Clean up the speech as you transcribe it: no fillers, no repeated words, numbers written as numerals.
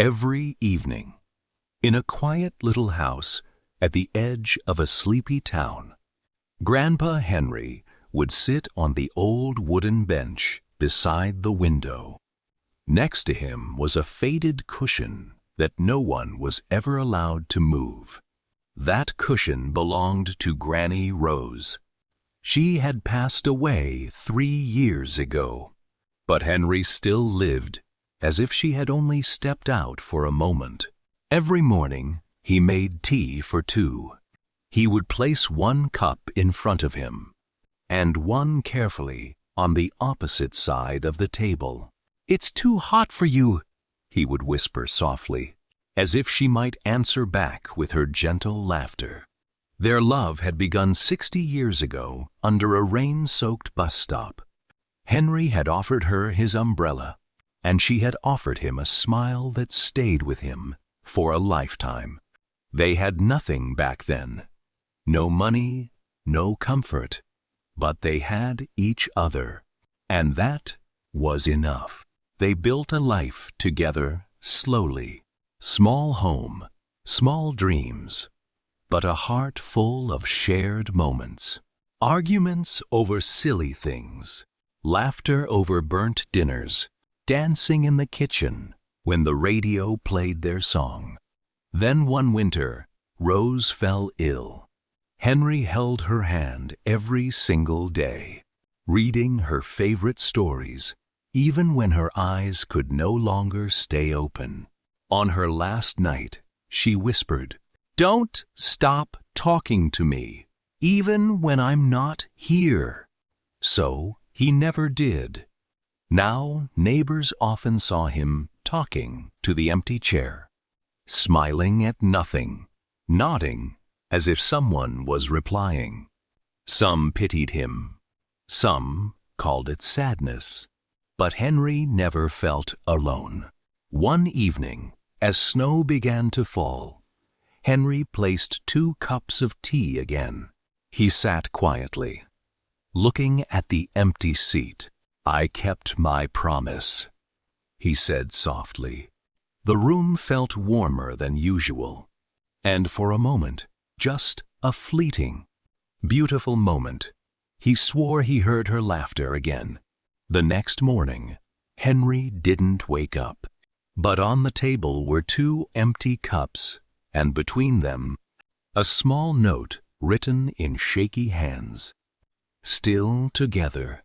Every evening, in a quiet little house at the edge of a sleepy town, Grandpa Henry would sit on the old wooden bench beside the window. Next to him was a faded cushion that no one was ever allowed to move. That cushion belonged to Granny Rose. She had passed away 3 years ago, but Henry still lived as if she had only stepped out for a moment. Every morning he made tea for 2. He would place 1 cup in front of him, and one carefully on the opposite side of the table. "It's too hot for you," he would whisper softly, as if she might answer back with her gentle laughter. Their love had begun 60 years ago under a rain-soaked bus stop. Henry had offered her his umbrella, and she had offered him a smile that stayed with him for a lifetime. They had nothing back then. No money, no comfort, but they had each other, and that was enough. They built a life together slowly. Small home, small dreams, but a heart full of shared moments. Arguments over silly things, laughter over burnt dinners, dancing in the kitchen when the radio played their song. Then one winter, Rose fell ill. Henry held her hand every single day, reading her favorite stories, even when her eyes could no longer stay open. On her last night, she whispered, "Don't stop talking to me, even when I'm not here." So he never did. Now neighbors often saw him talking to the empty chair, smiling at nothing, nodding as if someone was replying. Some pitied him, some called it sadness, but Henry never felt alone. One evening, as snow began to fall, Henry placed 2 cups of tea again. He sat quietly, looking at the empty seat. "I kept my promise," he said softly. The room felt warmer than usual, and for a moment, just a fleeting, beautiful moment, he swore he heard her laughter again. The next morning, Henry didn't wake up, but on the table were 2 empty cups, and between them, a small note written in shaky hands. "Still together,